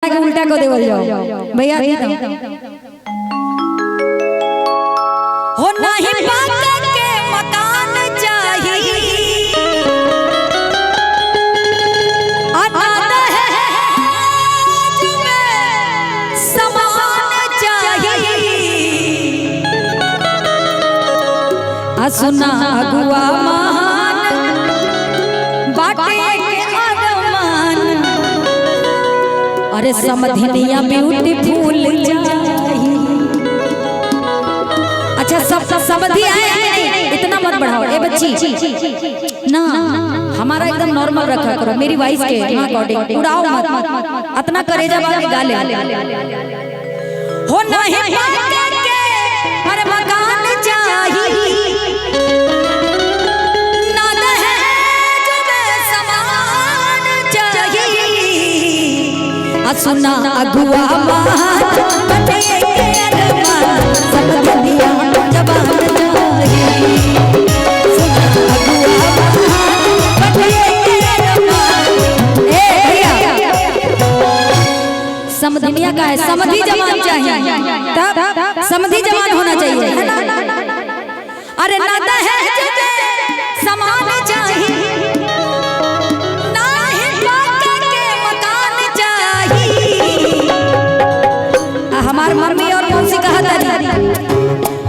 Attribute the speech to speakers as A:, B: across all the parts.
A: के उल्टा को देवल जाओ भैया हो नहीं बात के मकान चाहिए अनाथ है में समान चाहिए सुना अगुआ महान बाटे अरे समधिनिया ब्यूटीफुल चाहिए। अच्छा सब समझी आए, इतना मत बढ़ाओ ए बच्ची ना, हमारा एकदम नॉर्मल रखा करो मेरी वॉइस के अकॉर्डिंग, उड़ाओ मत, इतना करेजा बात गाले हो नहीं के अरे मकान चाहिए सुना अगुआ महान बटे के अरमान समधिनिया जबान चाहिए। सुना अगुआ महान बटे के अरमान ए भैया समधिनिया का है, समधि जबान चाहिए, तब समधि जबान होना चाहिए है ना। अरे नाता है समान चाहिए हमार मम्मी और मौसी कहा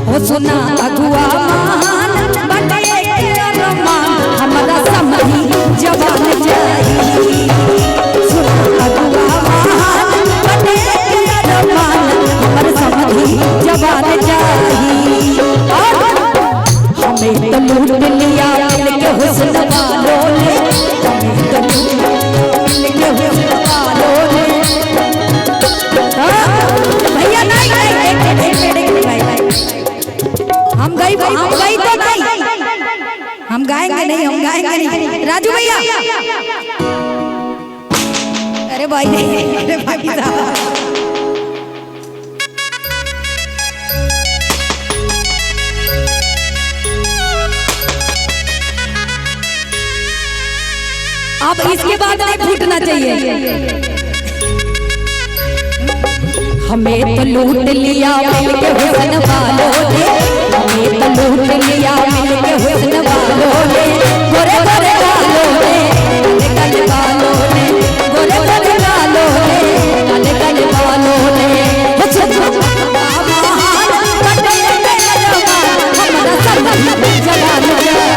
A: हो सुना अगुआ महान बटे के अरमान हमारा समधी जबान चाहिए। सुना अगुआ महान बटे के अरमान हमारा समधी जबान चाहिए। हमें तो लूट लिया मिल के हुस्न वालों ने, हमें तो मिल के हुस्न वालों ने हम गई तो नहीं, हम गाएंगे नहीं, हम गाएंगे नहीं राजू भैया। अरे भाई अरे भाई साहब अब इसके बाद नहीं फूटना चाहिए। हमें तो लूट लिया मिल के हुस्न वालों ने, हमें तो लूट लिया मिल के हुस्न वालों ने, गोरे गोरे गालों ने काले काले बालों ने, गोरे गोरे गालों ने काले काले बालों ने बटे के अरमान हमारा समधी जबान चाहिए।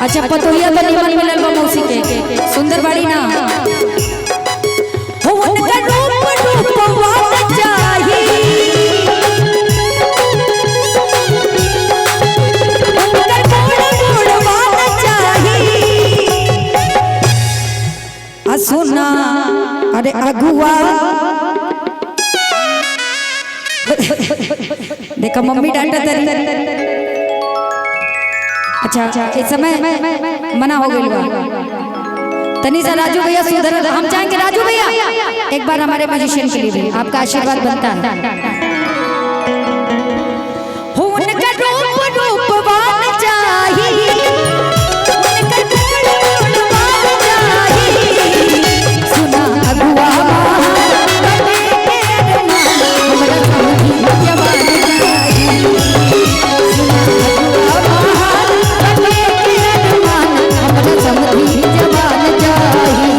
A: अच्छा पतोहिया तो निमन मिलल बा मौसी के सुंदर बाड़ी ना हो उनका रूप रूपवान चाहिए। उनका गुणवान चाहिए। सुना अरे अगुआ देखो मम्मी डांटा तरी। अच्छा इस समय मना हो गई तनी सा राजू भैया सुधर, हम चाहेंगे राजू भैया एक बार हमारे म्यूजिशियन के लिए भी आपका आशीर्वाद बनता है। हो उनका रूप रूपवान चाहिए, उनका गुणवान चाहिए। सुना अगुआ महान बटे के अरमान हमारा समधी जबान चाहिए। सुना अगुआ समधी जबान चाहिए।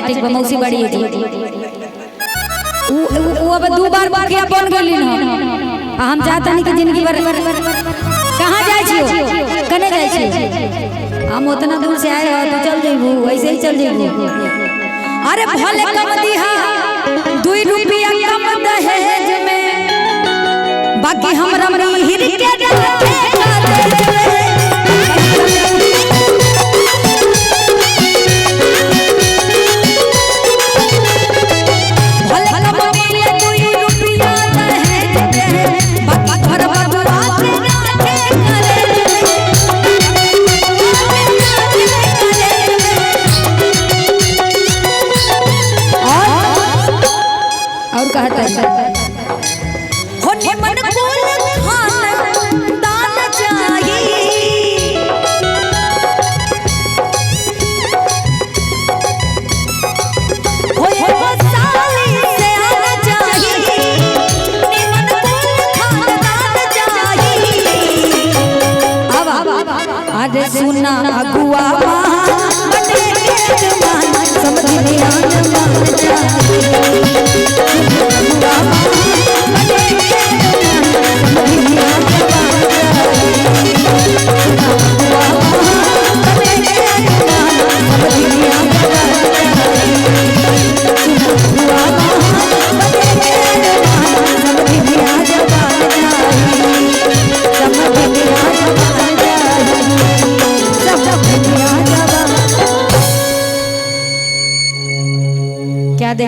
A: अच्छा ठीक बा मौसी बड़ी है जी वो अब दो बार मुखिया बन गेली न हम चाहता नहीं कि जिंदगी भर कहां जाय छियो कने जाय छी हम उतना दूर से आए हो तो चल जइबू ऐसे ही चल जइबू अरे भले कम दिहा 2 रुपया कम दहेज में बाकी हमरा हिर के रखे अरे सुना अगुआ बटे के जमाना समझ में आ क्या दे